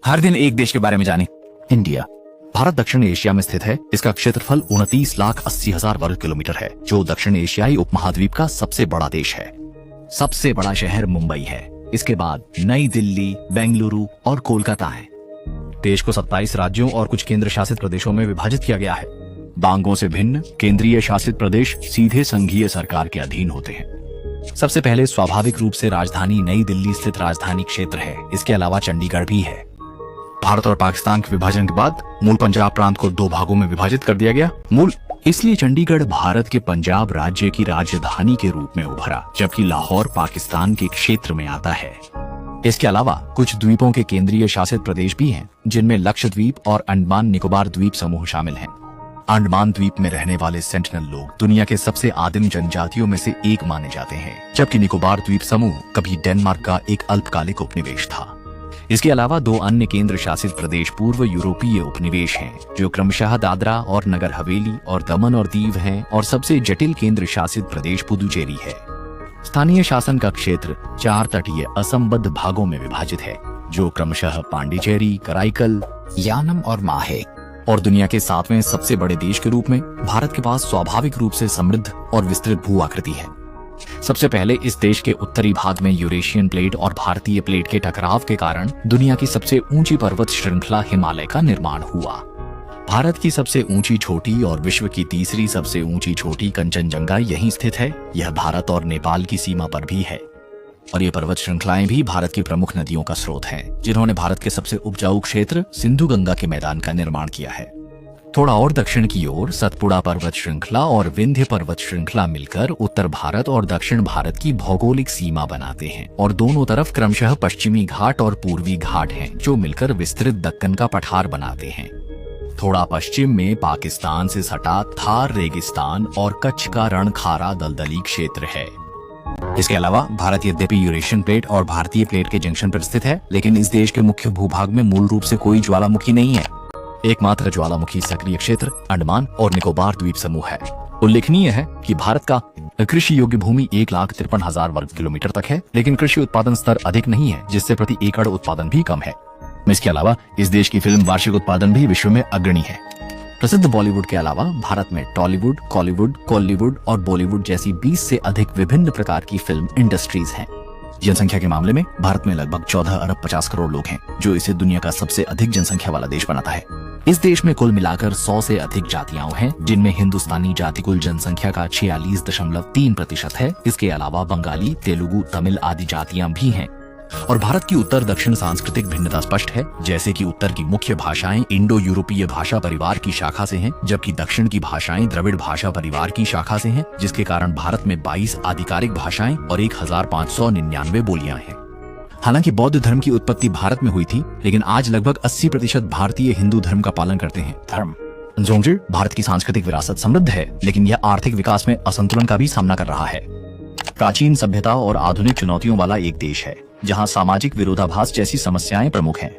हर दिन एक देश के बारे में जाने। इंडिया। भारत दक्षिण एशिया में स्थित है। इसका क्षेत्रफल 29,80,000 वर्ग किलोमीटर है, जो दक्षिण एशियाई उपमहाद्वीप का सबसे बड़ा देश है। सबसे बड़ा शहर मुंबई है। इसके बाद नई दिल्ली, बेंगलुरु और कोलकाता है। देश को 27 राज्यों और कुछ केंद्र शासित प्रदेशों में विभाजित किया गया है। बांगों से भिन्न केंद्रीय शासित प्रदेश सीधे संघीय सरकार के अधीन होते हैं। सबसे पहले स्वाभाविक रूप से राजधानी नई दिल्ली स्थित राजधानी क्षेत्र है। इसके अलावा चंडीगढ़ भी है। भारत और पाकिस्तान के विभाजन के बाद मूल पंजाब प्रांत को 2 भागों में विभाजित कर दिया गया। मूल इसलिए चंडीगढ़ भारत के पंजाब राज्य की राजधानी के रूप में उभरा, जबकि लाहौर पाकिस्तान के क्षेत्र में आता है। इसके अलावा कुछ द्वीपों के केंद्रीय शासित प्रदेश भी हैं, जिनमें लक्षद्वीप और अंडमान निकोबार द्वीप समूह शामिल हैं। अंडमान द्वीप में रहने वाले सेंटिनल लोग दुनिया के सबसे आदिम जनजातियों में से एक माने जाते हैं, जबकि निकोबार द्वीप समूह कभी डेनमार्क का एक अल्पकालिक उपनिवेश था। इसके अलावा 2 अन्य केंद्र शासित प्रदेश पूर्व यूरोपीय उपनिवेश हैं, जो क्रमशः दादरा और नगर हवेली और दमन और दीव हैं, और सबसे जटिल केंद्र शासित प्रदेश पुदुचेरी है। स्थानीय शासन का क्षेत्र 4 तटीय असंबद्ध भागों में विभाजित है, जो क्रमशः पांडिचेरी, कराईकल, यानम और माहे। और दुनिया के 7वें सबसे बड़े देश के रूप में भारत के पास स्वाभाविक रूप से समृद्ध और विस्तृत भू आकृति है। सबसे पहले इस देश के उत्तरी भाग में यूरेशियन प्लेट और भारतीय प्लेट के टकराव के कारण दुनिया की सबसे ऊंची पर्वत श्रृंखला हिमालय का निर्माण हुआ। भारत की सबसे ऊंची छोटी और विश्व की तीसरी सबसे ऊंची छोटी कंचनजंगा यहीं स्थित है। यह भारत और नेपाल की सीमा पर भी है। और ये पर्वत श्रृंखलाएं भी भारत की प्रमुख नदियों का स्रोत हैं, जिन्होंने भारत के सबसे उपजाऊ क्षेत्र सिंधु गंगा के मैदान का निर्माण किया है। थोड़ा और दक्षिण की ओर सतपुड़ा पर्वत श्रृंखला और विंध्य पर्वत श्रृंखला मिलकर उत्तर भारत और दक्षिण भारत की भौगोलिक सीमा बनाते हैं, और दोनों तरफ क्रमशः पश्चिमी घाट और पूर्वी घाट हैं, जो मिलकर विस्तृत दक्कन का पठार बनाते हैं। थोड़ा पश्चिम में पाकिस्तान से सटा थार रेगिस्तान और कच्छ का रणखारा दलदली क्षेत्र है। इसके अलावा भारत यद्यपि यूरेशियन प्लेट और भारतीय प्लेट के जंक्शन पर स्थित है, लेकिन इस देश के मुख्य भूभाग में मूल रूप से कोई ज्वालामुखी नहीं है। एकमात्र ज्वालामुखी सक्रिय क्षेत्र अंडमान और निकोबार द्वीप समूह है। उल्लेखनीय है कि भारत का कृषि योग्य भूमि 1,53,000 वर्ग किलोमीटर तक है, लेकिन कृषि उत्पादन स्तर अधिक नहीं है, जिससे प्रति एकड़ उत्पादन भी कम है। इसके अलावा इस देश की फिल्म वार्षिक उत्पादन भी विश्व में अग्रणी है। प्रसिद्ध बॉलीवुड के अलावा भारत में टॉलीवुड, कॉलीवुड, कॉलीवुड और बॉलीवुड जैसी 20 से अधिक विभिन्न प्रकार की फिल्म इंडस्ट्रीज हैं। जनसंख्या के मामले में भारत में लगभग 14 अरब 50 करोड़ लोग हैं, जो इसे दुनिया का सबसे अधिक जनसंख्या वाला देश बनाता है। इस देश में कुल मिलाकर 100 से अधिक जातियां हैं, जिनमें हिंदुस्तानी जाति कुल जनसंख्या का 46.3% है। इसके अलावा बंगाली, तेलुगु, तमिल आदि जातियां भी हैं। और भारत की उत्तर दक्षिण सांस्कृतिक भिन्नता स्पष्ट है, जैसे कि उत्तर की मुख्य भाषाएं इंडो यूरोपीय भाषा परिवार की शाखा से हैं, जबकि दक्षिण की भाषाएं द्रविड़ भाषा परिवार की शाखा से हैं, जिसके कारण भारत में 22 आधिकारिक भाषाएं और 1599 बोलियां हैं। हालांकि बौद्ध धर्म की उत्पत्ति भारत में हुई थी, लेकिन आज लगभग 80% भारतीय हिंदू धर्म का पालन करते हैं। धर्म जोंगजिर भारत की सांस्कृतिक विरासत समृद्ध है, लेकिन यह आर्थिक विकास में असंतुलन का भी सामना कर रहा है। प्राचीन सभ्यता और आधुनिक चुनौतियों वाला एक देश है, जहां सामाजिक विरोधाभास जैसी समस्याएं प्रमुख हैं।